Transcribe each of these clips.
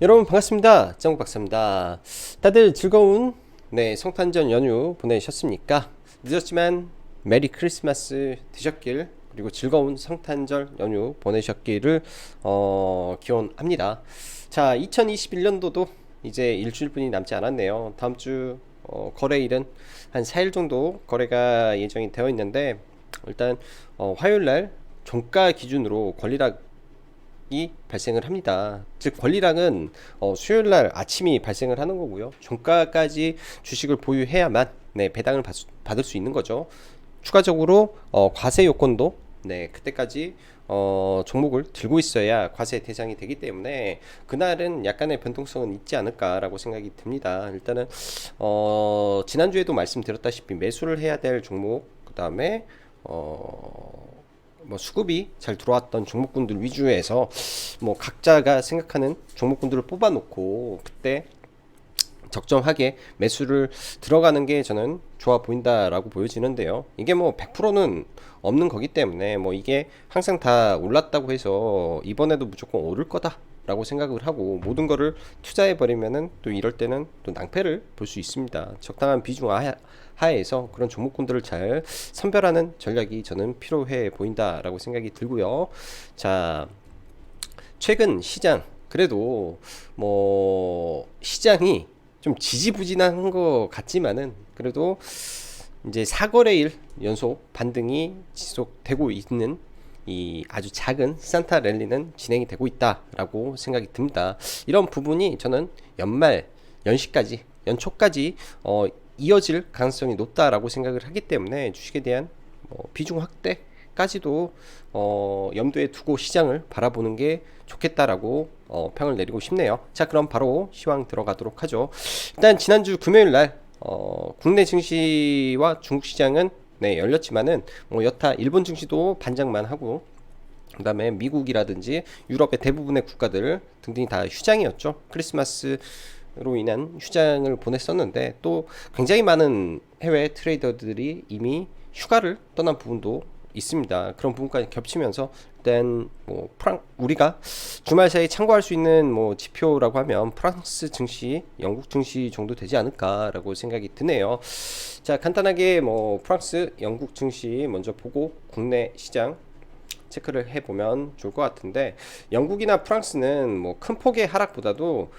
여러분 반갑습니다. 짱구 박사입니다. 다들 즐거운 성탄절 연휴 보내셨습니까? 늦었지만 메리 크리스마스 되셨길, 그리고 즐거운 성탄절 연휴 보내셨기를 기원합니다. 자, 2021년도도 이제 일주일뿐이 남지 않았네요. 다음 주 거래일은 한 4일 정도 거래가 예정이 되어 있는데, 일단 화요일날 종가 기준으로 권리락 이 발생을 합니다. 즉 권리량은 수요일날 아침이 발생을 하는 거고요. 종가까지 주식을 보유해야만 배당을 받을 수 있는 거죠. 추가적으로 과세 요건도 그때까지 종목을 들고 있어야 과세 대상이 되기 때문에 그날은 약간의 변동성은 있지 않을까라고 생각이 듭니다. 일단은 지난주에도 말씀드렸다시피 매수를 해야 될 종목, 그 다음에 수급이 잘 들어왔던 종목군들 위주에서 각자가 생각하는 종목군들을 뽑아놓고 그때 적정하게 매수를 들어가는 게 저는 좋아 보인다라고 보여지는데요. 이게 100%는 없는 거기 때문에 이게 항상 다 올랐다고 해서 이번에도 무조건 오를 거다 라고 생각을 하고 모든 거를 투자해 버리면은 또 이럴 때는 또 낭패를 볼 수 있습니다. 적당한 비중 하에서 그런 종목군들을 잘 선별하는 전략이 저는 필요해 보인다라고 생각이 들고요. 자, 최근 시장 그래도 시장이 좀 지지부진한 것 같지만은 그래도 이제 4거래일 연속 반등이 지속되고 있는 이 아주 작은 산타 랠리는 진행이 되고 있다라고 생각이 듭니다. 이런 부분이 저는 연시까지 연초까지 이어질 가능성이 높다라고 생각을 하기 때문에 주식에 대한 비중 확대까지도 염두에 두고 시장을 바라보는 게 좋겠다라고 평을 내리고 싶네요. 자, 그럼 바로 시황 들어가도록 하죠. 일단 지난주 금요일날 국내 증시와 중국 시장은 열렸지만은 여타 일본 증시도 반장만 하고, 그 다음에 미국이라든지 유럽의 대부분의 국가들 등등이 다 휴장이었죠. 크리스마스로 인한 휴장을 보냈었는데 또 굉장히 많은 해외 트레이더들이 이미 휴가를 떠난 부분도 있습니다. 그런 부분까지 겹치면서 일단 우리가 주말 사이 참고할 수 있는 지표라고 하면 프랑스 증시, 영국 증시 정도 되지 않을까라고 생각이 드네요. 자, 간단하게 프랑스, 영국 증시 먼저 보고 국내 시장 체크를 해보면 좋을 것 같은데, 영국이나 프랑스는 큰 폭의 하락보다도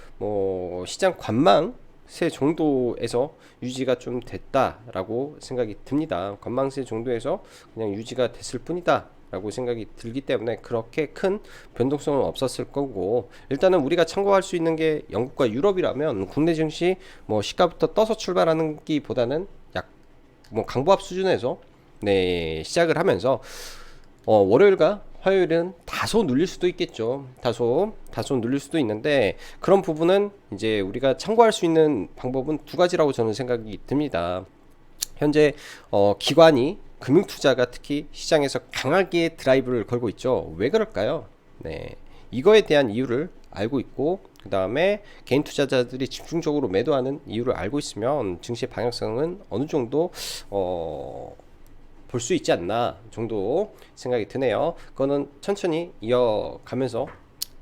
시장 관망세 정도에서 유지가 좀 됐다라고 생각이 듭니다. 관망세 정도에서 그냥 유지가 됐을 뿐이다 라고 생각이 들기 때문에 그렇게 큰 변동성은 없었을 거고, 일단은 우리가 참고할 수 있는 게 영국과 유럽이라면 국내 증시 시가부터 떠서 출발하는 기보다는 약 강보합 수준에서 시작을 하면서 월요일과 화요일은 다소 눌릴 수도 있겠죠. 다소 눌릴 수도 있는데, 그런 부분은 이제 우리가 참고할 수 있는 방법은 두 가지라고 저는 생각이 듭니다. 현재 기관이 금융투자가 특히 시장에서 강하게 드라이브를 걸고 있죠. 왜 그럴까요? 이거에 대한 이유를 알고 있고, 그 다음에 개인 투자자들이 집중적으로 매도하는 이유를 알고 있으면 증시의 방향성은 어느 정도 볼 수 있지 않나 정도 생각이 드네요. 그거는 천천히 이어가면서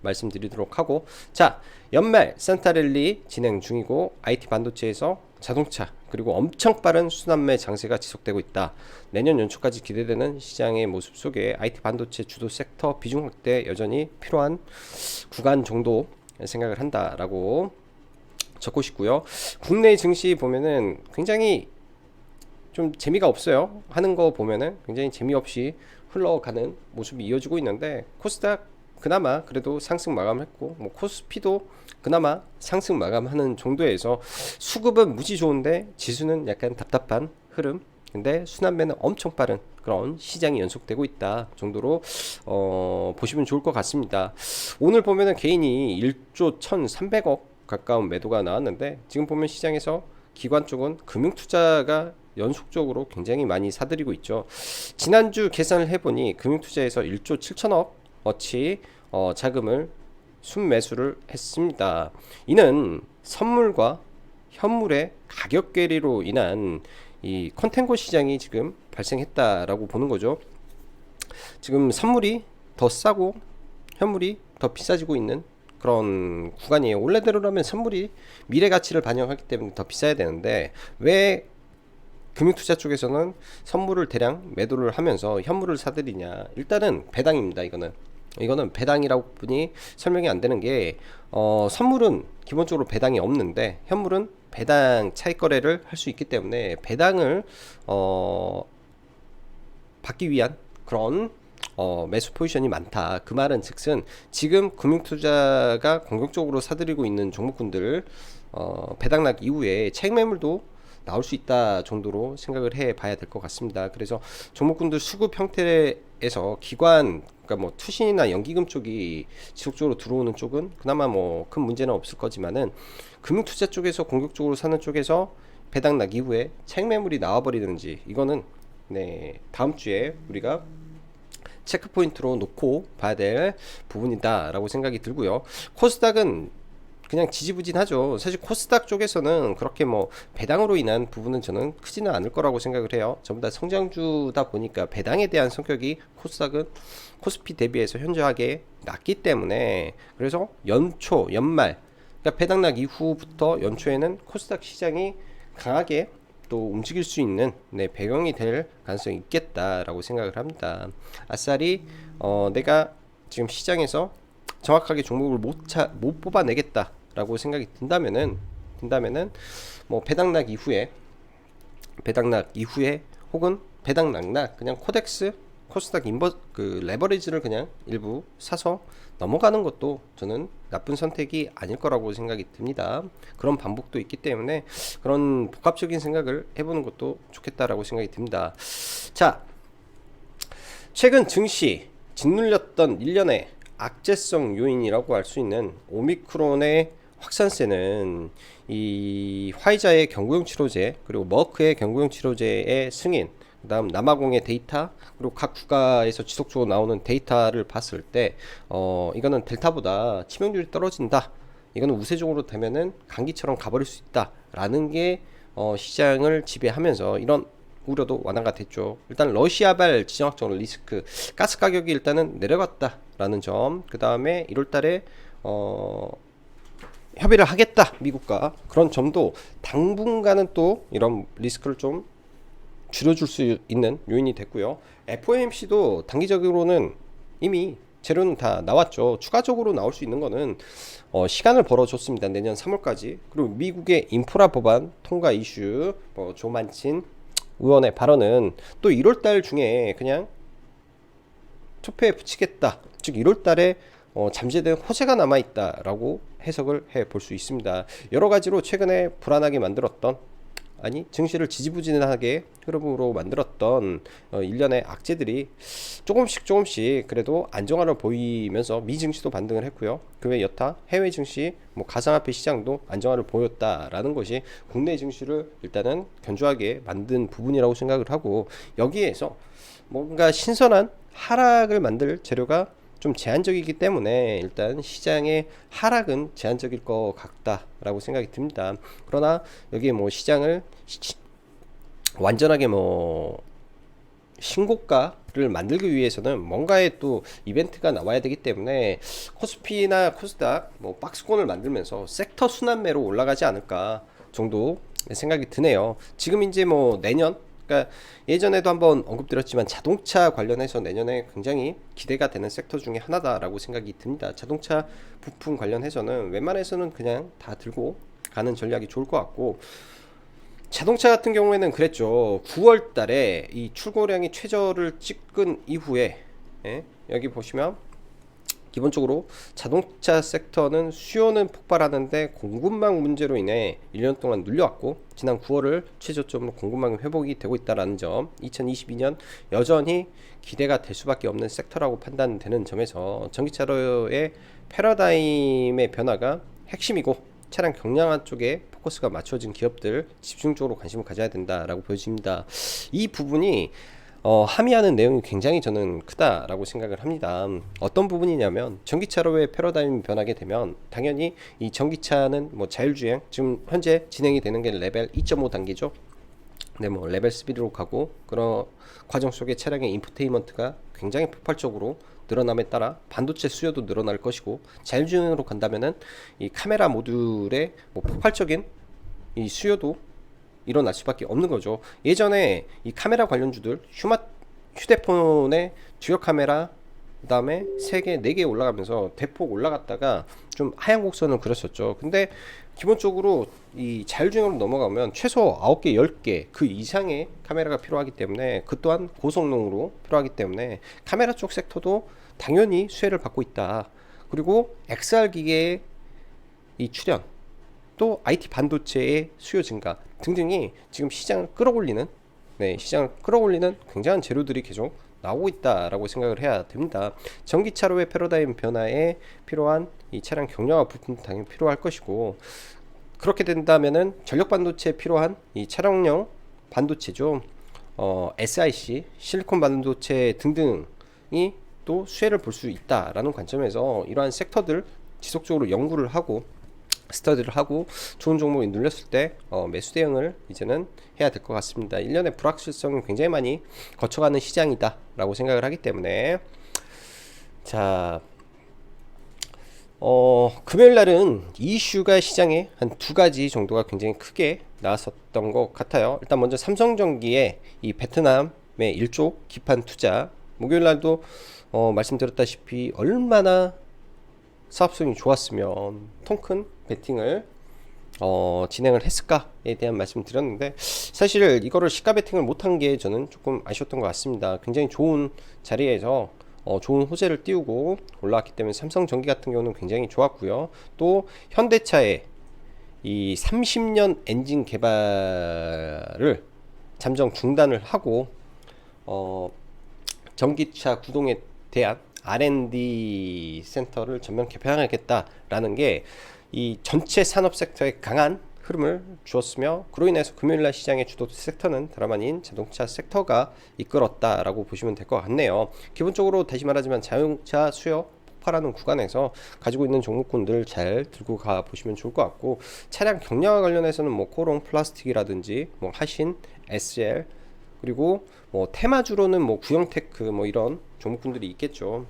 말씀드리도록 하고, 자, 연말 산타랠리 진행 중이고 IT 반도체에서 자동차 그리고 엄청 빠른 순환매 장세가 지속되고 있다. 내년 연초까지 기대되는 시장의 모습 속에 IT 반도체 주도 섹터 비중 확대 여전히 필요한 구간 정도 생각을 한다라고 적고 싶고요. 국내 증시 보면은 굉장히 좀 재미가 없어요. 하는 거 보면은 굉장히 재미없이 흘러가는 모습이 이어지고 있는데, 코스닥 그나마 그래도 상승 마감했고 코스피도 그나마 상승 마감하는 정도에서 수급은 무지 좋은데 지수는 약간 답답한 흐름, 근데 순환매는 엄청 빠른 그런 시장이 연속되고 있다 정도로 보시면 좋을 것 같습니다. 오늘 보면은 개인이 1조 1300억 가까운 매도가 나왔는데, 지금 보면 시장에서 기관 쪽은 금융투자가 연속적으로 굉장히 많이 사들이고 있죠. 지난주 계산을 해보니 금융투자에서 1조 7천억 어치 자금을 순매수를 했습니다. 이는 선물과 현물의 가격 괴리로 인한 이 컨텐고 시장이 지금 발생했다라고 보는 거죠. 지금 선물이 더 싸고 현물이 더 비싸지고 있는 그런 구간이에요. 원래대로라면 선물이 미래 가치를 반영하기 때문에 더 비싸야 되는데 왜 금융투자 쪽에서는 선물을 대량 매도를 하면서 현물을 사들이냐. 일단은 배당입니다. 이거는 배당이라고 분이 설명이 안 되는 게 선물은 기본적으로 배당이 없는데 현물은 배당 차익 거래를 할 수 있기 때문에 배당을 받기 위한 그런 매수 포지션이 많다. 그 말은 즉슨 지금 금융투자가 공격적으로 사들이고 있는 종목군들 배당락 이후에 차익 매물도 나올 수 있다 정도로 생각을 해 봐야 될 것 같습니다. 그래서 종목군들 수급 형태에서 기관, 그러니까 뭐 투신이나 연기금 쪽이 지속적으로 들어오는 쪽은 그나마 뭐 큰 문제는 없을 거지만은 금융투자 쪽에서 공격적으로 사는 쪽에서 배당락 이후에 차익 매물이 나와 버리는지, 이거는 네, 다음 주에 우리가 체크 포인트로 놓고 봐야 될 부분이다 라고 생각이 들고요. 코스닥은 그냥 지지부진하죠. 사실 코스닥 쪽에서는 그렇게 뭐 배당으로 인한 부분은 저는 크지는 않을 거라고 생각을 해요. 전부 다 성장주다 보니까 배당에 대한 성격이 코스닥은 코스피 대비해서 현저하게 낮기 때문에, 그래서 연초 연말, 그러니까 배당락 이후부터 연초에는 코스닥 시장이 강하게 또 움직일 수 있는 배경이 될 가능성이 있겠다라고 생각을 합니다. 아싸리 내가 지금 시장에서 정확하게 종목을 못 뽑아내겠다라고 생각이 든다면은 뭐 배당락 이후에 혹은 배당락날 그냥 코스닥 레버리지를 그냥 일부 사서 넘어가는 것도 저는 나쁜 선택이 아닐 거라고 생각이 듭니다. 그런 방법도 있기 때문에 그런 복합적인 생각을 해보는 것도 좋겠다라고 생각이 듭니다. 자, 최근 증시 짓눌렸던 일련의 악재성 요인이라고 할 수 있는 오미크론의 확산세는 이 화이자의 경구용 치료제, 그리고 머크의 경구용 치료제의 승인, 그 다음 남아공의 데이터, 그리고 각 국가에서 지속적으로 나오는 데이터를 봤을 때 이거는 델타보다 치명률이 떨어진다, 이거는 우세종으로 되면은 감기처럼 가버릴 수 있다 라는 게 시장을 지배하면서 이런 우려도 완화가 됐죠. 일단 러시아발 지정학적 리스크, 가스 가격이 일단은 내려갔다 라는 점, 그 다음에 1월달에 협의를 하겠다 미국과, 그런 점도 당분간은 또 이런 리스크를 좀 줄여줄 수 있는 요인이 됐고요. FOMC도 단기적으로는 이미 재료는 다 나왔죠. 추가적으로 나올 수 있는 거는 시간을 벌어줬습니다. 내년 3월까지. 그리고 미국의 인프라 법안 통과 이슈, 조만친 의원의 발언은 또 1월달 중에 그냥 투표에 붙이겠다, 즉 1월달에 잠재된 호재가 남아있다라고 해석을 해 볼 수 있습니다. 여러 가지로 최근에 불안하게 만들었던, 증시를 지지부진하게 흐름으로 만들었던 일련의 악재들이 조금씩 그래도 안정화를 보이면서 미 증시도 반등을 했고요. 그 외 여타 해외 증시, 가상화폐 시장도 안정화를 보였다라는 것이 국내 증시를 일단은 견조하게 만든 부분이라고 생각을 하고, 여기에서 뭔가 신선한 하락을 만들 재료가 좀 제한적이기 때문에 일단 시장의 하락은 제한적일 것 같다라고 생각이 듭니다. 그러나 여기에 시장을 완전하게 신고가를 만들기 위해서는 뭔가의 또 이벤트가 나와야 되기 때문에 코스피나 코스닥 박스권을 만들면서 섹터 순환매로 올라가지 않을까 정도 생각이 드네요. 지금 이제 내년, 그러니까 예전에도 한번 언급드렸지만 자동차 관련해서 내년에 굉장히 기대가 되는 섹터 중에 하나다라고 생각이 듭니다. 자동차 부품 관련해서는 웬만해서는 그냥 다 들고 가는 전략이 좋을 것 같고, 자동차 같은 경우에는 그랬죠. 9월 달에 이 출고량이 최저를 찍은 이후에 여기 보시면 기본적으로 자동차 섹터는 수요는 폭발하는데 공급망 문제로 인해 1년 동안 눌려왔고, 지난 9월을 최저점으로 공급망이 회복이 되고 있다는 점, 2022년 여전히 기대가 될 수밖에 없는 섹터라고 판단되는 점에서 전기차로의 패러다임의 변화가 핵심이고, 차량 경량화 쪽에 포커스가 맞춰진 기업들 집중적으로 관심을 가져야 된다라고 보여집니다. 이 부분이 함의하는 내용이 굉장히 저는 크다라고 생각을 합니다. 어떤 부분이냐면, 전기차로의 패러다임이 변하게 되면 당연히 이 전기차는 자율주행, 지금 현재 진행이 되는 게 레벨 2.5 단계죠. 레벨 3로 가고, 그런 과정 속에 차량의 인포테인먼트가 굉장히 폭발적으로 늘어남에 따라 반도체 수요도 늘어날 것이고, 자율주행으로 간다면은 이 카메라 모듈의 뭐 폭발적인 이 수요도 일어날 수밖에 없는 거죠. 예전에 이 카메라 관련주들 휴대폰의 주요 카메라 그다음에 3개, 4개 올라가면서 대폭 올라갔다가 좀 하향 곡선을 그렸었죠. 근데 기본적으로 이 자율주행으로 넘어가면 최소 9개, 10개 그 이상의 카메라가 필요하기 때문에, 그 또한 고성능으로 필요하기 때문에 카메라 쪽 섹터도 당연히 수혜를 받고 있다. 그리고 XR 기계의 이 출현, 또 IT 반도체의 수요 증가 등등이 지금 시장을 끌어올리는, 시장을 끌어올리는 굉장한 재료들이 계속 나오고 있다라고 생각을 해야 됩니다. 전기차로의 패러다임 변화에 필요한 이 차량 경량화 부품도 당연히 필요할 것이고, 그렇게 된다면은 전력 반도체에 필요한 이 차량용 반도체죠. SiC, 실리콘 반도체 등등이 또 수혜를 볼 수 있다라는 관점에서 이러한 섹터들 지속적으로 연구를 하고 스터디를 하고 좋은 종목이 눌렸을 때 매수 대응을 이제는 해야 될 것 같습니다. 1년의 불확실성이 굉장히 많이 거쳐가는 시장이다 라고 생각을 하기 때문에, 자, 금요일날은 이슈가 시장에 한 2가지 정도가 굉장히 크게 나왔었던 것 같아요. 일단 먼저 삼성전기의 이 베트남의 1조 기판 투자, 목요일날도 말씀드렸다시피 얼마나 사업성이 좋았으면 통큰 베팅을 진행을 했을까에 대한 말씀을 드렸는데, 사실 이거를 시가 베팅을 못한 게 저는 조금 아쉬웠던 것 같습니다. 굉장히 좋은 자리에서 좋은 호재를 띄우고 올라왔기 때문에 삼성전기 같은 경우는 굉장히 좋았고요. 또 현대차의 이 30년 엔진 개발을 잠정 중단을 하고 전기차 구동에 대한 R&D 센터를 전면 개편하겠다라는 게 이 전체 산업 섹터에 강한 흐름을 주었으며, 그로 인해서 금요일날 시장의 주도 섹터는 다름 아닌 자동차 섹터가 이끌었다라고 보시면 될 것 같네요. 기본적으로 다시 말하지만 자동차 수요 폭발하는 구간에서 가지고 있는 종목군들 잘 들고 가 보시면 좋을 것 같고, 차량 경량화 관련해서는 뭐 코롱 플라스틱이라든지 뭐 하신, SL, 그리고 뭐 테마주로는 뭐 구형테크 뭐 이런 종목군들이 있겠죠.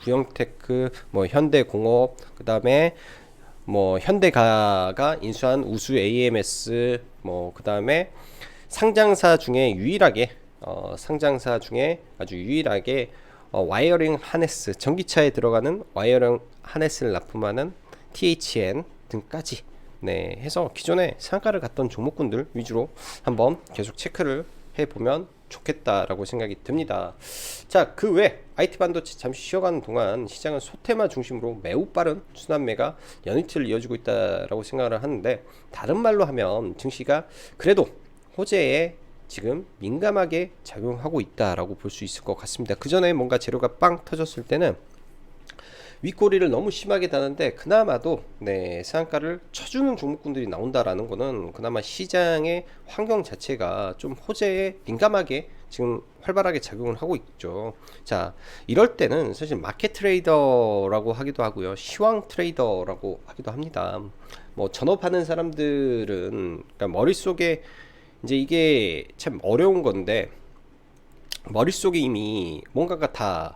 구형테크, 뭐 현대공업, 그 다음에 뭐 현대가가 인수한 우수 AMS, 뭐 그 다음에 상장사 중에 유일하게 아주 유일하게 와이어링 하네스, 전기차에 들어가는 와이어링 하네스를 납품하는 THN 등까지 해서 기존에 상가를 갔던 종목군들 위주로 한번 계속 체크를 해보면 좋겠다라고 생각이 듭니다. 자, 그 외 IT 반도체 잠시 쉬어가는 동안 시장은 소테마 중심으로 매우 빠른 순환매가 연이틀 이어지고 있다라고 생각을 하는데, 다른 말로 하면 증시가 그래도 호재에 지금 민감하게 작용하고 있다라고 볼 수 있을 것 같습니다. 그 전에 뭔가 재료가 빵 터졌을 때는 윗꼬리를 너무 심하게 다는데, 그나마도 상한가를 쳐주는 종목군들이 나온다라는 거는 그나마 시장의 환경 자체가 좀 호재에 민감하게 지금 활발하게 작용을 하고 있죠. 자, 이럴 때는 사실 마켓 트레이더라고 하기도 하고요, 시황 트레이더라고 하기도 합니다. 뭐 전업하는 사람들은 그러니까 머릿속에 이제 이게 참 어려운 건데, 머릿속에 이미 뭔가가 다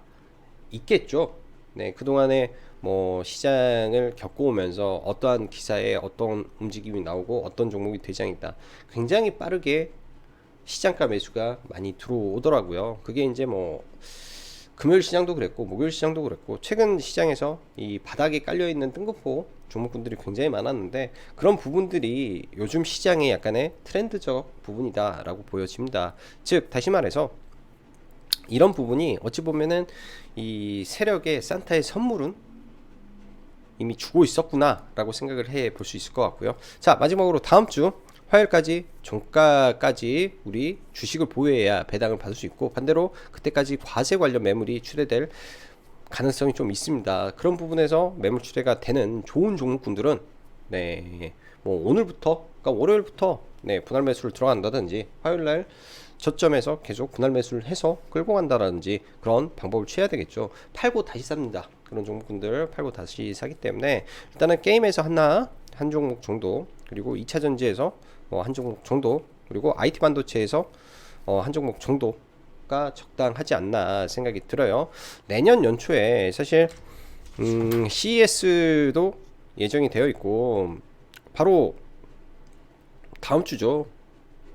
있겠죠. 그동안에 뭐 시장을 겪어오면서 어떠한 기사에 어떤 움직임이 나오고 어떤 종목이 대장이다, 굉장히 빠르게 시장가 매수가 많이 들어오더라고요. 그게 이제 뭐 금요일 시장도 그랬고 목요일 시장도 그랬고, 최근 시장에서 이 바닥에 깔려있는 뜬금포 종목군들이 굉장히 많았는데, 그런 부분들이 요즘 시장의 약간의 트렌드적 부분이다 라고 보여집니다. 즉 다시 말해서 이런 부분이 어찌 보면은 이 세력의 산타의 선물은 이미 주고 있었구나 라고 생각을 해 볼 수 있을 것 같고요. 자, 마지막으로 다음주 화요일까지 종가까지 우리 주식을 보유해야 배당을 받을 수 있고, 반대로 그때까지 과세 관련 매물이 출회될 가능성이 좀 있습니다. 그런 부분에서 매물 출회가 되는 좋은 종목군들은 뭐 오늘부터, 그러니까 월요일부터 분할 매수를 들어간다든지, 화요일날 저점에서 계속 분할 매수를 해서 끌고 간다든지 그런 방법을 취해야 되겠죠. 팔고 다시 삽니다. 그런 종목군들 팔고 다시 사기 때문에 일단은 게임에서 한 종목 정도, 그리고 2차전지에서 한 종목 정도, 그리고 IT 반도체에서 한 종목 정도 정도가 적당하지 않나 생각이 들어요. 내년 연초에 사실 CES도 예정이 되어 있고 바로 다음 주죠.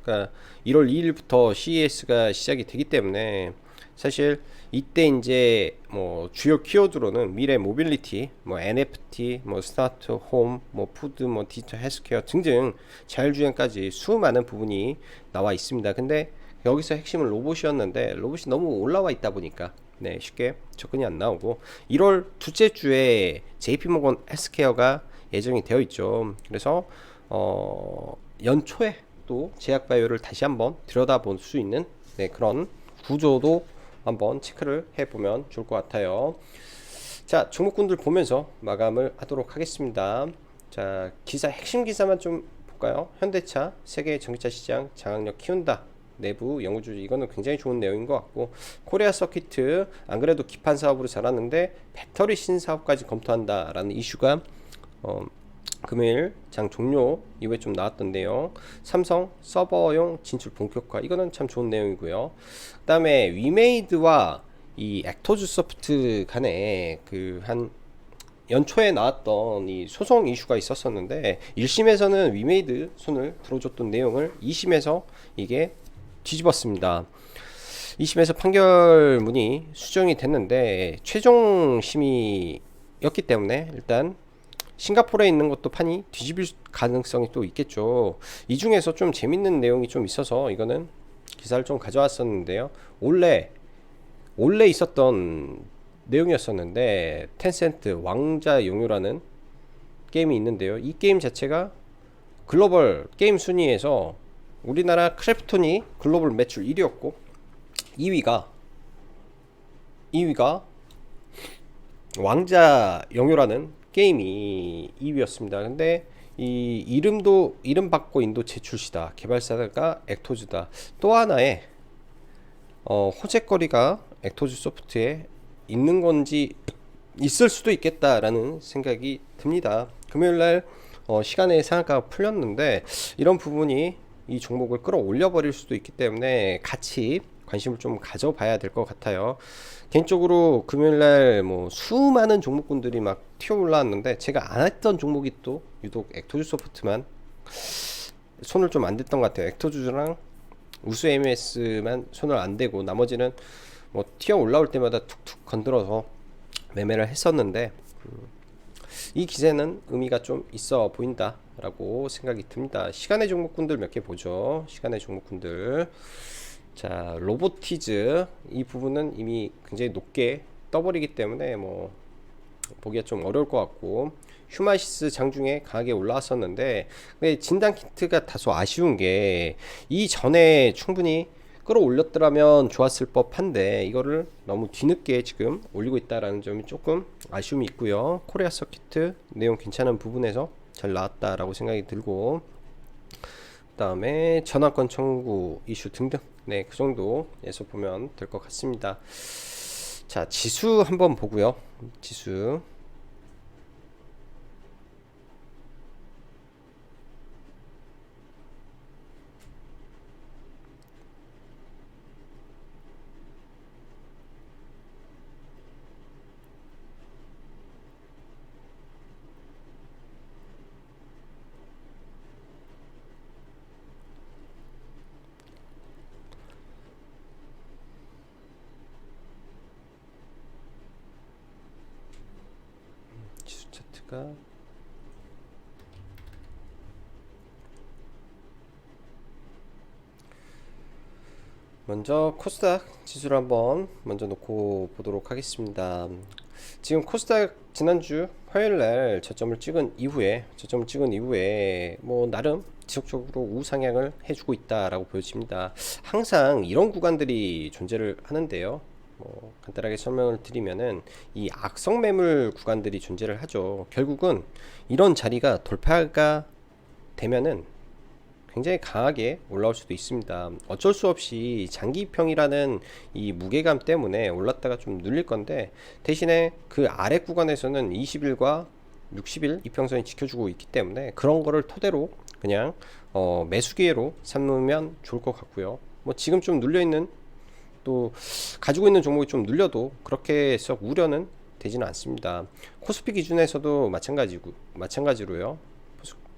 그러니까 1월 2일부터 CES가 시작이 되기 때문에 사실 이때 이제 뭐 주요 키워드로는 미래 모빌리티, 뭐 NFT, 뭐 스마트 홈, 뭐 푸드, 뭐 디지털 헬스케어 등등 자율주행까지 수많은 부분이 나와 있습니다. 근데 여기서 핵심은 로봇이었는데 로봇이 너무 올라와 있다 보니까 네, 쉽게 접근이 안 나오고 1월 둘째 주에 JP모건 헬스케어가 예정이 되어 있죠. 그래서 연초에 또 제약바이오를 다시 한번 들여다볼 수 있는 네, 그런 구조도 한번 체크를 해보면 좋을 것 같아요. 자, 종목군들 보면서 마감을 하도록 하겠습니다. 자, 기사 핵심 기사만 좀 볼까요? 현대차 세계 전기차 시장 장악력 키운다. 내부 연구주주 이거는 굉장히 좋은 내용인 것 같고, 코리아 서키트 안 그래도 기판 사업으로 잘하는데 배터리 신사업까지 검토한다라는 이슈가 금요일 장 종료 이후에 좀 나왔던데요. 삼성 서버용 진출 본격화 이거는 참 좋은 내용이고요. 그 다음에 위메이드와 이 액토즈 소프트 간에 그 한 연초에 나왔던 이 소송 이슈가 있었었는데 1심에서는 위메이드 손을 들어줬던 내용을 2심에서 이게 뒤집었습니다. 2심에서 판결문이 수정이 됐는데 최종 심의였기 때문에 일단 싱가포르에 있는 것도 판이 뒤집힐 가능성이 또 있겠죠. 이 중에서 좀 재밌는 내용이 좀 있어서 이거는 기사를 좀 가져왔었는데요. 원래 있었던 내용이었었는데 텐센트 왕자 용유라는 게임이 있는데요. 이 게임 자체가 글로벌 게임 순위에서 우리나라 크래프톤이 글로벌 매출 1위였고 2위가 왕자 영유라는 게임이 2위였습니다. 근데 이 이름 받고 인도 제출시다. 개발사가 액토즈다. 또 하나의 호재거리가 액토즈 소프트에 있는 건지 있을 수도 있겠다라는 생각이 듭니다. 금요일날 시간에 상한가가 풀렸는데 이런 부분이 이 종목을 끌어올려 버릴 수도 있기 때문에 같이 관심을 좀 가져봐야 될 것 같아요. 개인적으로 금요일날 뭐 수많은 종목군들이 막 튀어 올라왔는데 제가 안 했던 종목이 또 유독 액토즈 소프트만 손을 좀 안 댔던 것 같아요. 액토즈랑 우수 MS만 손을 안 대고 나머지는 뭐 튀어 올라올 때마다 툭툭 건드려서 매매를 했었는데 이 기세는 의미가 좀 있어 보인다 라고 생각이 듭니다. 시간의 종목군들 몇 개 보죠. 시간의 종목군들, 자, 로보티즈 이 부분은 이미 굉장히 높게 떠버리기 때문에 뭐 보기가 좀 어려울 것 같고, 휴마시스 장중에 강하게 올라왔었는데 근데 진단키트가 다소 아쉬운 게 이전에 충분히 끌어올렸더라면 좋았을 법한데 이거를 너무 뒤늦게 지금 올리고 있다라는 점이 조금 아쉬움이 있고요. 코리아 서키트 내용 괜찮은 부분에서 잘 나왔다라고 생각이 들고, 그 다음에 전환권 청구 이슈 등등, 네, 그 정도에서 보면 될 것 같습니다. 자, 지수 한번 보고요. 지수 차트가 먼저 코스닥 지수를 한번 먼저 놓고 보도록 하겠습니다. 지금 코스닥 지난주 화요일날 저점을 찍은 이후에 뭐 나름 지속적으로 우상향을 해주고 있다라고 보여집니다. 항상 이런 구간들이 존재를 하는데요. 간단하게 설명을 드리면은 이 악성 매물 구간들이 존재를 하죠. 결국은 이런 자리가 돌파가 되면은 굉장히 강하게 올라올 수도 있습니다. 어쩔 수 없이 장기평이라는 이 무게감 때문에 올랐다가 좀 눌릴 건데, 대신에 그 아래 구간에서는 20일과 60일 이평선이 지켜주고 있기 때문에 그런 거를 토대로 그냥 매수 기회로 삼으면 좋을 것 같고요. 뭐 지금 좀 눌려 있는 또 가지고 있는 종목이 좀 눌려도 그렇게 썩 우려는 되지는 않습니다. 코스피 기준에서도 마찬가지로요.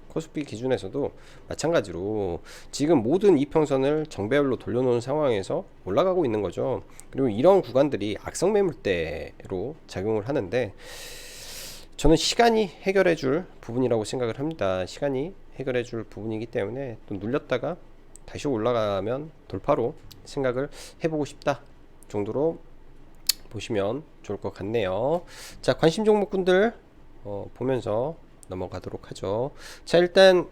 코스피 기준에서도 마찬가지로 지금 모든 이평선을 정배열로 돌려놓은 상황에서 올라가고 있는 거죠. 그리고 이런 구간들이 악성 매물대로 작용을 하는데, 저는 시간이 해결해 줄 부분이라고 생각을 합니다. 시간이 해결해 줄 부분이기 때문에 또 눌렸다가 다시 올라가면 돌파로 생각을 해보고 싶다 정도로 보시면 좋을 것 같네요. 자, 관심 종목군들 보면서 넘어가도록 하죠. 자, 일단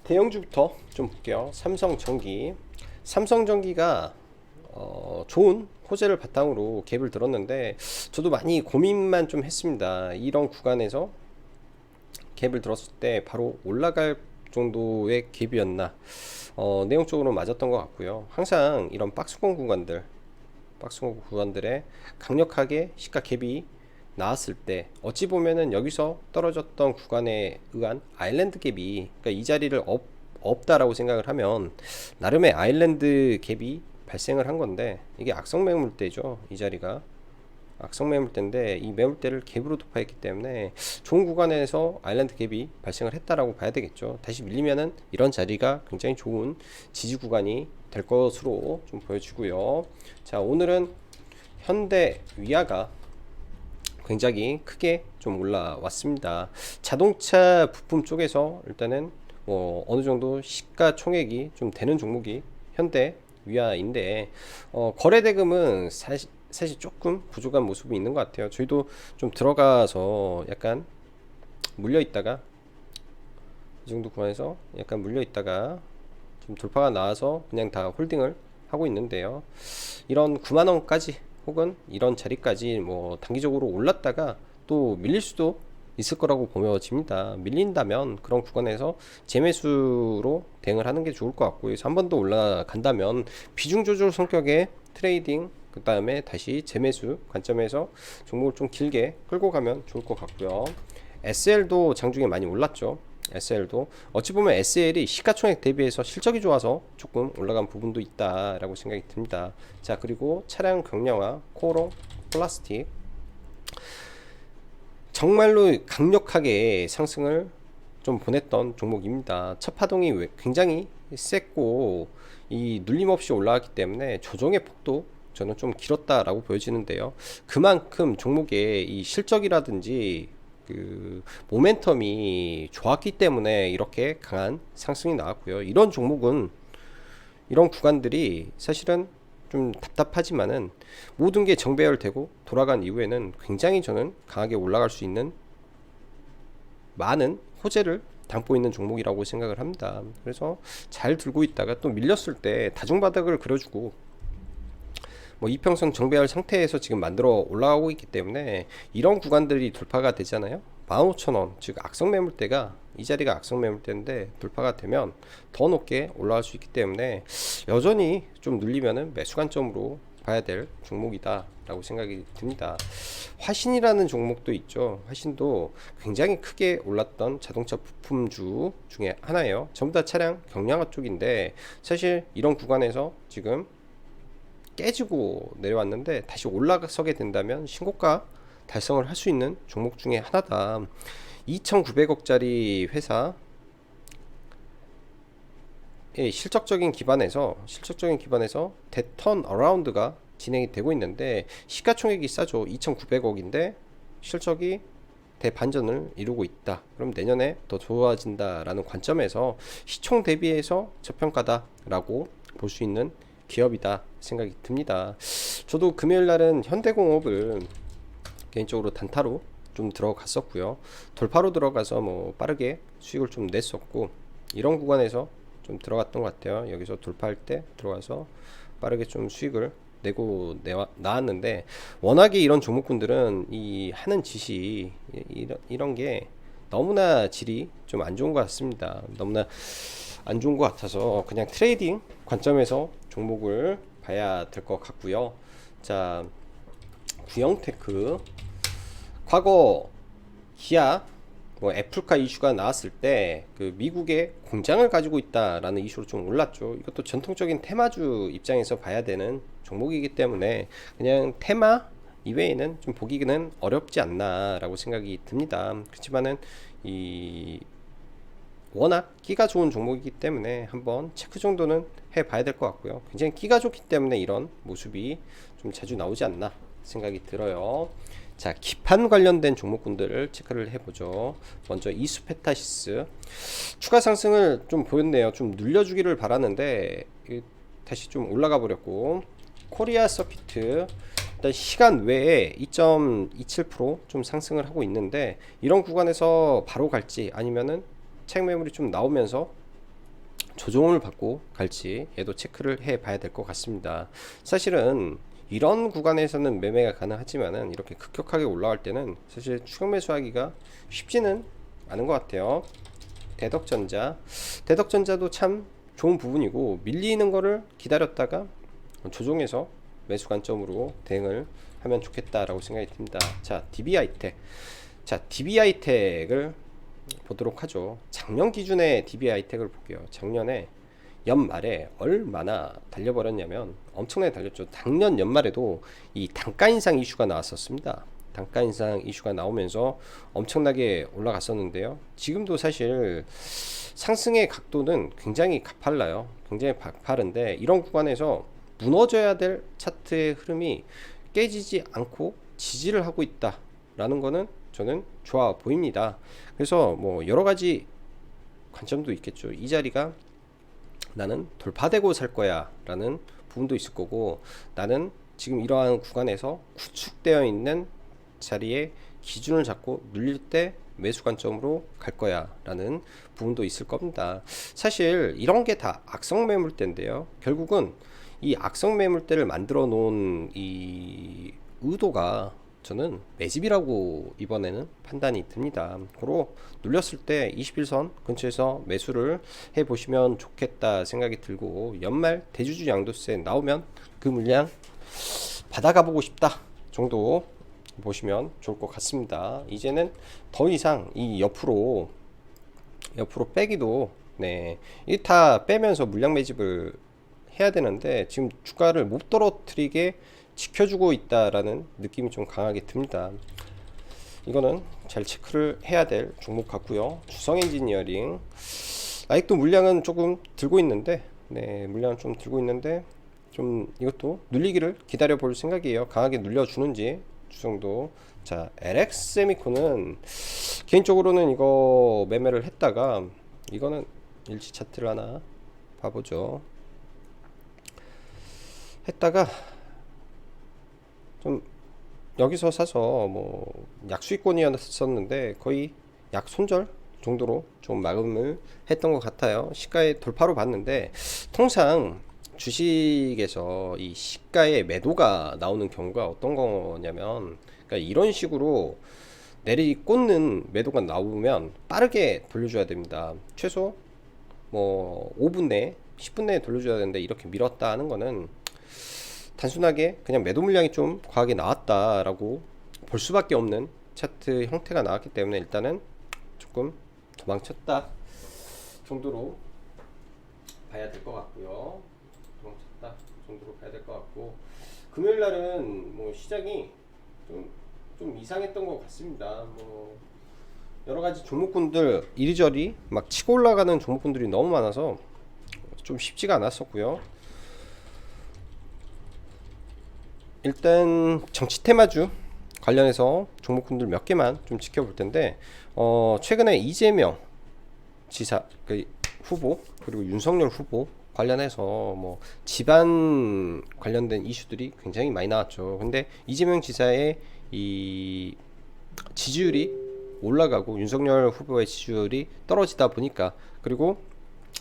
대형주부터 좀 볼게요. 삼성전기가 좋은 호재를 바탕으로 갭을 들었는데, 저도 많이 고민만 좀 했습니다. 이런 구간에서 갭을 들었을 때 바로 올라갈 정도의 갭이었나. 내용적으로 맞았던 것 같고요. 항상 이런 박스권 구간들에 강력하게 시가 갭이 나왔을 때, 어찌 보면은 여기서 떨어졌던 구간에 의한 아일랜드 갭이, 그러니까 이 자리를 없다라고 생각을 하면 나름의 아일랜드 갭이 발생을 한 건데, 이게 악성 매물대죠. 이 자리가 악성 매물대인데, 이 매물대를 갭으로 돌파했기 때문에 좋은 구간에서 아일랜드 갭이 발생을 했다라고 봐야 되겠죠. 다시 밀리면은 이런 자리가 굉장히 좋은 지지 구간이 될 것으로 좀 보여지고요. 자, 오늘은 현대 위아가 굉장히 크게 좀 올라왔습니다. 자동차 부품 쪽에서 일단은 어느 정도 시가총액이 좀 되는 종목이 현대 위아인데, 거래 대금은 사실 조금 부족한 모습이 있는 것 같아요. 저희도 좀 들어가서 약간 물려 있다가, 이 정도 구간에서 약간 물려 있다가 좀 돌파가 나와서 그냥 다 홀딩을 하고 있는데요. 이런 9만원까지 혹은 이런 자리까지 단기적으로 올랐다가 또 밀릴 수도 있을 거라고 보여집니다. 밀린다면 그런 구간에서 재매수로 대응을 하는 게 좋을 것 같고요. 그래서 한 번 더 올라간다면 비중 조절 성격의 트레이딩, 그 다음에 다시 재매수 관점에서 종목을 좀 길게 끌고 가면 좋을 것 같고요. SL도 장중에 많이 올랐죠. SL도 어찌 보면 SL이 시가총액 대비해서 실적이 좋아서 조금 올라간 부분도 있다라고 생각이 듭니다. 자, 그리고 차량 경량화, 코어롱 플라스틱, 정말로 강력하게 상승을 좀 보냈던 종목입니다. 첫 파동이 굉장히 셌고 이 눌림 없이 올라왔기 때문에 조정의 폭도 저는 좀 길었다라고 보여지는데요. 그만큼 종목의 이 실적이라든지 그 모멘텀이 좋았기 때문에 이렇게 강한 상승이 나왔고요. 이런 종목은, 이런 구간들이 사실은 좀 답답하지만은 모든 게 정배열되고 돌아간 이후에는 굉장히 저는 강하게 올라갈 수 있는 많은 호재를 담고 있는 종목이라고 생각을 합니다. 그래서 잘 들고 있다가 또 밀렸을 때 다중바닥을 그려주고 이평선 정배열 상태에서 지금 만들어 올라가고 있기 때문에 이런 구간들이 돌파가 되잖아요. 15,000원, 즉 악성 매물대가, 이 자리가 악성 매물대인데 돌파가 되면 더 높게 올라갈 수 있기 때문에 여전히 좀 눌리면은 매수 관점으로 봐야 될 종목이다 라고 생각이 듭니다. 화신이라는 종목도 있죠. 화신도 굉장히 크게 올랐던 자동차 부품주 중에 하나예요. 전부 다 차량 경량화 쪽인데, 사실 이런 구간에서 지금 깨지고 내려왔는데 다시 올라서게 된다면 신고가 달성을 할 수 있는 종목 중에 하나다. 2,900억짜리 회사 실적적인 기반에서 대턴 어라운드가 진행이 되고 있는데, 시가총액이 싸죠. 2,900억인데 실적이 대반전을 이루고 있다. 그럼 내년에 더 좋아진다라는 관점에서 시총 대비해서 저평가다라고 볼 수 있는 기업이다 생각이 듭니다. 저도 금요일 날은 현대공업을 개인적으로 단타로 좀 들어갔었고요. 돌파로 들어가서 빠르게 수익을 좀 냈었고, 이런 구간에서 좀 들어갔던 것 같아요. 여기서 돌파할 때 들어가서 빠르게 좀 수익을 내고 나왔는데, 워낙에 이런 종목군들은 이 하는 짓이 이런 게 너무나 질이 좀 안 좋은 것 같습니다. 너무나 안 좋은 것 같아서 그냥 트레이딩 관점에서 종목을 봐야 될 것 같고요. 자, 구형테크, 과거 기아 뭐 애플카 이슈가 나왔을 때 그 미국에 공장을 가지고 있다라는 이슈로 좀 올랐죠. 이것도 전통적인 테마주 입장에서 봐야 되는 종목이기 때문에 그냥 테마 이외에는 좀 보기는 어렵지 않나라고 생각이 듭니다. 그렇지만은 이 워낙 끼가 좋은 종목이기 때문에 한번 체크 정도는 해봐야 될 것 같고요. 굉장히 끼가 좋기 때문에 이런 모습이 좀 자주 나오지 않나 생각이 들어요. 자, 기판 관련된 종목군들을 체크를 해보죠. 먼저 이수페타시스 추가 상승을 좀 보였네요. 좀 눌려주기를 바라는데 다시 좀 올라가 버렸고, 코리아 서키트 일단 시간 외에 2.27%좀 상승을 하고 있는데, 이런 구간에서 바로 갈지 아니면은 차익 매물이 좀 나오면서 조정을 받고 갈지 얘도 체크를 해 봐야 될 것 같습니다. 사실은 이런 구간에서는 매매가 가능하지만은 이렇게 급격하게 올라갈 때는 사실 추격 매수하기가 쉽지는 않은 것 같아요. 대덕전자도 참 좋은 부분이고, 밀리는 거를 기다렸다가 조정해서 매수 관점으로 대응을 하면 좋겠다라고 생각이 듭니다. 자, DB하이텍을 보도록 하죠. 작년 기준의 DB하이텍을 볼게요. 작년에 연말에 얼마나 달려버렸냐면 엄청나게 달렸죠. 작년 연말에도 이 단가 인상 이슈가 나왔었습니다. 단가 인상 이슈가 나오면서 엄청나게 올라갔었는데요. 지금도 사실 상승의 각도는 굉장히 가팔라요. 굉장히 가파른데, 이런 구간에서 무너져야 될 차트의 흐름이 깨지지 않고 지지를 하고 있다라는 거는 저는 좋아 보입니다. 그래서 뭐 여러 가지 관점도 있겠죠. 이 자리가 나는 돌파되고 살 거야 라는 부분도 있을 거고, 나는 지금 이러한 구간에서 구축되어 있는 자리에 기준을 잡고 눌릴 때 매수 관점으로 갈 거야 라는 부분도 있을 겁니다. 사실 이런 게 다 악성 매물대인데요. 결국은 이 악성 매물대를 만들어 놓은 이 의도가 저는 매집이라고 이번에는 판단이 듭니다. 고로 눌렸을 때 21선 근처에서 매수를 해 보시면 좋겠다 생각이 들고, 연말 대주주 양도세 나오면 그 물량 받아가 보고 싶다 정도 보시면 좋을 것 같습니다. 이제는 더 이상 이 옆으로 빼기도, 이게 다 빼면서 물량 매집을 해야 되는데 지금 주가를 못 떨어뜨리게 지켜주고 있다라는 느낌이 좀 강하게 듭니다. 이거는 잘 체크를 해야 될 종목 같고요. 주성 엔지니어링 아직도 물량은 조금 들고 있는데, 물량은 좀 들고 있는데 좀 이것도 눌리기를 기다려 볼 생각이에요. 강하게 눌려주는지 주성도. 자, LX 세미코는 개인적으로는 이거 매매를 했다가, 이거는 일시 차트를 하나 봐보죠. 했다가 좀 여기서 사서 뭐 약수익권이었었는데 거의 약 손절 정도로 좀 마감을 했던 것 같아요. 시가의 돌파로 봤는데, 통상 주식에서 이 시가의 매도가 나오는 경우가 어떤 거냐면, 그러니까 이런 식으로 내리꽂는 매도가 나오면 빠르게 돌려줘야 됩니다. 최소 뭐 5분 내에 10분 내에 돌려줘야 되는데, 이렇게 밀었다 하는 거는 단순하게 그냥 매도 물량이 좀 과하게 나왔다라고 볼 수밖에 없는 차트 형태가 나왔기 때문에 일단은 조금 도망쳤다 정도로 봐야 될 것 같고요. 도망쳤다 정도로 봐야 될 것 같고, 금요일 날은 뭐 시장이 좀 이상했던 것 같습니다. 뭐 여러 가지 종목군들 이리저리 막 치고 올라가는 종목군들이 너무 많아서 좀 쉽지가 않았었고요. 일단 정치 테마주 관련해서 종목군들 몇 개만 좀 지켜볼 텐데, 최근에 이재명 지사 그 후보 그리고 윤석열 후보 관련해서 뭐 집안 관련된 이슈들이 굉장히 많이 나왔죠. 근데 이재명 지사의 이 지지율이 올라가고 윤석열 후보의 지지율이 떨어지다 보니까, 그리고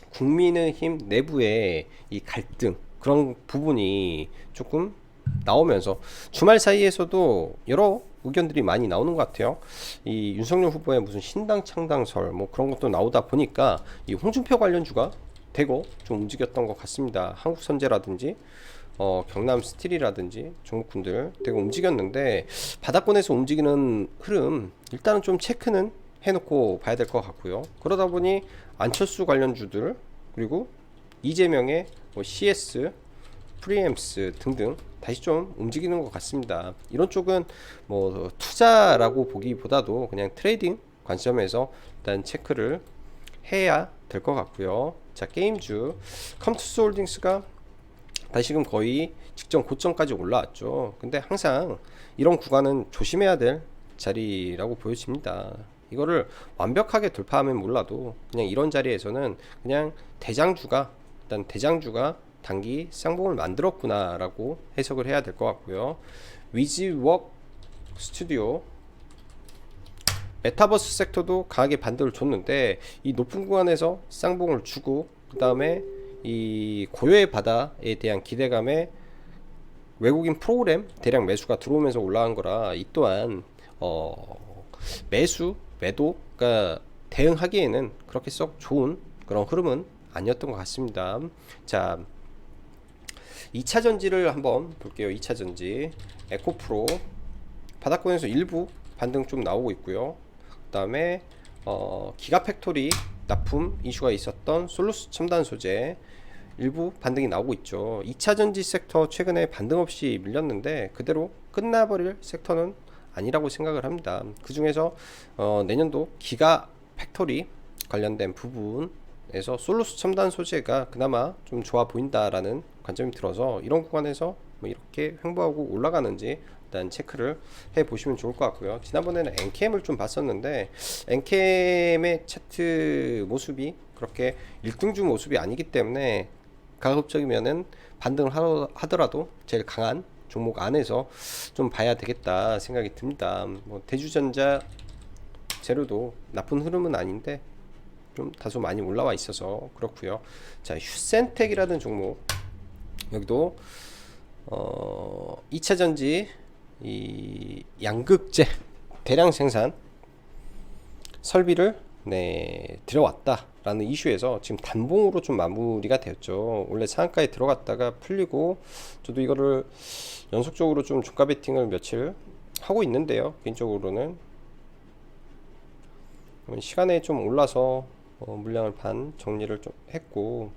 국민의힘 내부의 이 갈등, 그런 부분이 조금 나오면서 주말 사이에서도 여러 의견들이 많이 나오는 것 같아요. 이 윤석열 후보의 무슨 신당 창당설 뭐 그런 것도 나오다 보니까 이 홍준표 관련주가 되고 좀 움직였던 것 같습니다. 한국선제라든지 경남 스틸이라든지 종목군들 되게 움직였는데, 바닥권에서 움직이는 흐름 일단은 좀 체크는 해놓고 봐야 될 것 같고요. 그러다 보니 안철수 관련주들, 그리고 이재명의 뭐 CS, 프리엠스 등등 다시 좀 움직이는 것 같습니다. 이런 쪽은 뭐 투자라고 보기보다도 그냥 트레이딩 관점에서 일단 체크를 해야 될 것 같고요. 자, 게임주 컴투스 홀딩스가 다시금 거의 직전 고점까지 올라왔죠. 근데 항상 이런 구간은 조심해야 될 자리라고 보여집니다. 이거를 완벽하게 돌파하면 몰라도 그냥 이런 자리에서는 그냥 일단 대장주가 단기 쌍봉을 만들었구나 라고 해석을 해야 될 것 같고요. 위즈웍 스튜디오 메타버스 섹터도 강하게 반등을 줬는데 이 높은 구간에서 쌍봉을 주고 그 다음에 이 고요의 바다에 대한 기대감에 외국인 프로그램 대량 매수가 들어오면서 올라간 거라 이 또한 매도가 대응하기에는 그렇게 썩 좋은 그런 흐름은 아니었던 것 같습니다. 자, 2차 전지를 한번 볼게요. 2차 전지 에코프로 바닥권에서 일부 반등 좀 나오고 있고요. 그 다음에 기가팩토리 납품 이슈가 있었던 솔루스 첨단 소재 일부 반등이 나오고 있죠. 2차 전지 섹터 최근에 반등 없이 밀렸는데 그대로 끝나버릴 섹터는 아니라고 생각을 합니다. 그 중에서 내년도 기가팩토리 관련된 부분에서 솔루스 첨단 소재가 그나마 좀 좋아 보인다라는 관점이 들어서 이런 구간에서 뭐 이렇게 횡보하고 올라가는지 일단 체크를 해 보시면 좋을 것 같고요. 지난번에는 엔캠을 좀 봤었는데 엔캠의 차트 모습이 그렇게 1등주 모습이 아니기 때문에 가급적이면은 반등을 하더라도 제일 강한 종목 안에서 좀 봐야 되겠다 생각이 듭니다. 뭐 대주전자 재료도 나쁜 흐름은 아닌데 좀 다소 많이 올라와 있어서 그렇고요. 자, 휴센텍이라는 종목 여기도 2차 전지 이 양극재 대량 생산 설비를 들어왔다라는 이슈에서 지금 단봉으로 좀 마무리가 되었죠. 원래 상한가에 들어갔다가 풀리고 저도 이거를 연속적으로 좀 종가 베팅을 며칠 하고 있는데요. 개인적으로는 시간에 좀 올라서 물량을 반 정리를 좀 했고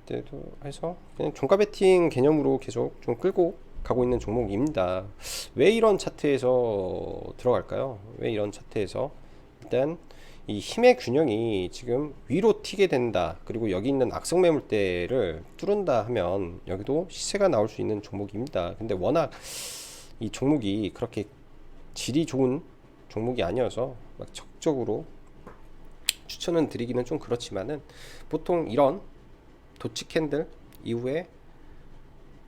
그때도 해서 그냥 종가 베팅 개념으로 계속 좀 끌고 가고 있는 종목입니다. 왜 이런 차트에서 들어갈까요? 왜 이런 차트에서 일단 이 힘의 균형이 지금 위로 튀게 된다. 그리고 여기 있는 악성 매물대를 뚫은다 하면 여기도 시세가 나올 수 있는 종목입니다. 근데 워낙 이 종목이 그렇게 질이 좋은 종목이 아니어서 막 적극적으로 추천은 드리기는 좀 그렇지만은 보통 이런 도치 캔들 이후에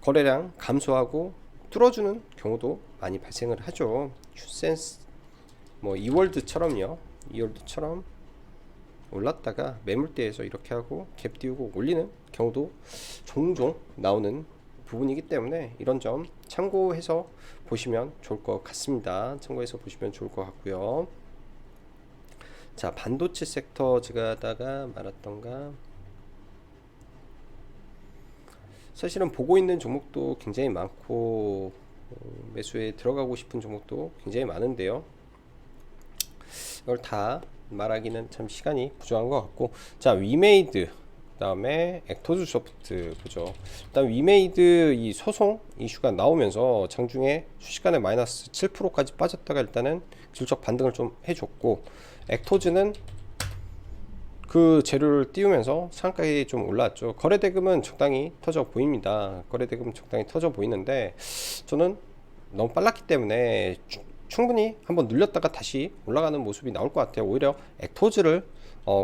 거래량 감소하고 뚫어주는 경우도 많이 발생을 하죠. 휴센스 뭐 이월드처럼요. 이월드처럼 올랐다가 매물대에서 이렇게 하고 갭 띄우고 올리는 경우도 종종 나오는 부분이기 때문에 이런 점 참고해서 보시면 좋을 것 같습니다. 참고해서 보시면 좋을 것 같고요. 자, 반도체 섹터 제가 하다가 말았던가 사실은 보고 있는 종목도 굉장히 많고 매수에 들어가고 싶은 종목도 굉장히 많은데요. 이걸 다 말하기는 참 시간이 부족한 것 같고, 자, 위메이드 그 다음에 액토즈 소프트 보죠. 일단 위메이드 이 소송 이슈가 나오면서 장중에 순식간에 마이너스 7%까지 빠졌다가 일단은 질적 반등을 좀 해줬고, 액토즈는 그 재료를 띄우면서 상가에 좀 올랐죠. 거래대금은 적당히 터져 보입니다. 거래대금은 적당히 터져 보이는데 저는 너무 빨랐기 때문에 충분히 한번 눌렸다가 다시 올라가는 모습이 나올 것 같아요. 오히려 액토즈를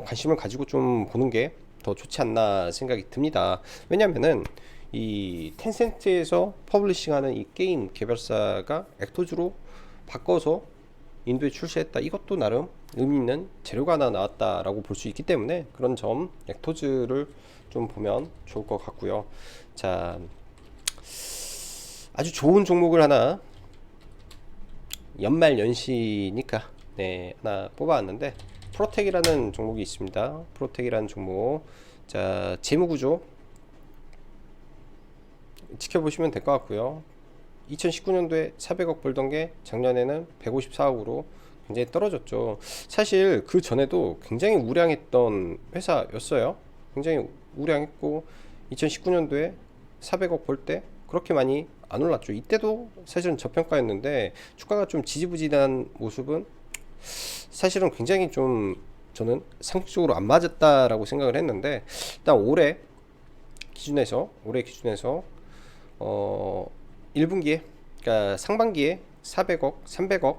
관심을 가지고 좀 보는 게 더 좋지 않나 생각이 듭니다. 왜냐면은 이 텐센트에서 퍼블리싱하는 이 게임 개발사가 액토즈로 바꿔서 인도에 출시했다. 이것도 나름 의미 있는 재료가 하나 나왔다라고 볼 수 있기 때문에 그런 점 액토즈를 좀 보면 좋을 것 같고요. 자, 아주 좋은 종목을 하나 연말 연시니까 하나 뽑아왔는데 프로텍이라는 종목이 있습니다. 프로텍이라는 종목. 자, 재무구조 지켜보시면 될 것 같고요. 2019년도에 400억 벌던 게 작년에는 154억으로 굉장히 떨어졌죠. 사실 그 전에도 굉장히 우량했던 회사였어요. 굉장히 우량했고 2019년도에 400억 벌 때 그렇게 많이 안 올랐죠. 이때도 사실은 저평가였는데 주가가 좀 지지부진한 모습은 사실은 굉장히 좀 저는 상식적으로 안 맞았다라고 생각을 했는데, 일단 올해 기준에서 1분기에, 그러니까 상반기에 400억, 300억,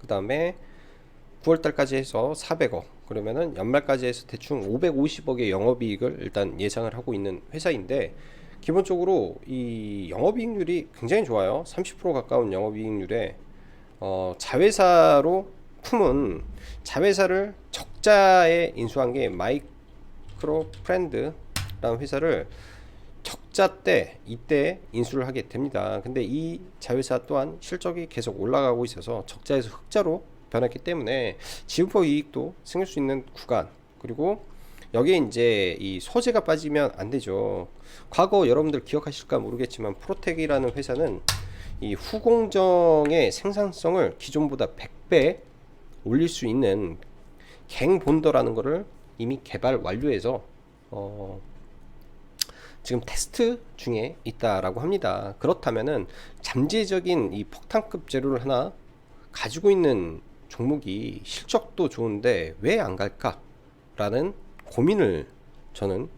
그 다음에 9월달까지 해서 400억, 그러면은 연말까지 해서 대충 550억의 영업이익을 일단 예상을 하고 있는 회사인데, 기본적으로 이 영업이익률이 굉장히 좋아요. 30% 가까운 영업이익률에 자회사로 품은, 자회사를 적자에 인수한 게 마이크로 프렌드라는 회사를 적자 때 이때 인수를 하게 됩니다. 근데 이 자회사 또한 실적이 계속 올라가고 있어서 적자에서 흑자로 변했기 때문에 지분포 이익도 생길 수 있는 구간, 그리고 여기에 이제 이 소재가 빠지면 안 되죠. 과거 여러분들 기억하실까 모르겠지만 프로텍이라는 회사는 이 후공정의 생산성을 기존보다 100배 올릴 수 있는 갱본더라는 거를 이미 개발 완료해서 지금 테스트 중에 있다라고 합니다. 그렇다면은 잠재적인 이 폭탄급 재료를 하나 가지고 있는 종목이 실적도 좋은데 왜 안 갈까라는 고민을 저는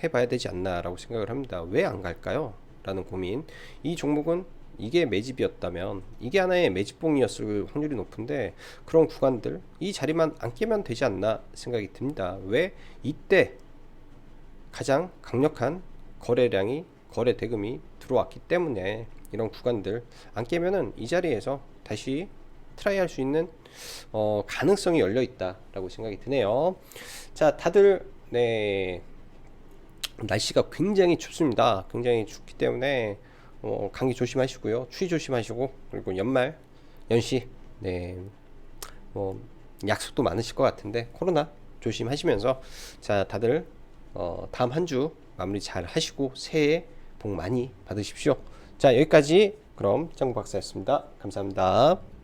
해봐야 되지 않나라고 생각을 합니다. 왜 안 갈까요? 라는 고민. 이 종목은 이게 매집이었다면, 이게 하나의 매집봉이었을 확률이 높은데, 그런 구간들 이 자리만 안 깨면 되지 않나 생각이 듭니다. 왜? 이때 가장 강력한 거래 대금이 들어왔기 때문에 이런 구간들 안 깨면은 이 자리에서 다시 트라이 할 수 있는 가능성이 열려 있다라고 생각이 드네요. 자, 다들 날씨가 굉장히 춥습니다. 굉장히 춥기 때문에 감기 조심하시고요. 추위 조심하시고, 그리고 연시 약속도 많으실 것 같은데 코로나 조심하시면서, 자, 다들 다음 한 주 마무리 잘 하시고 새해 복 많이 받으십시오. 자, 여기까지 그럼 짱 박사였습니다. 감사합니다.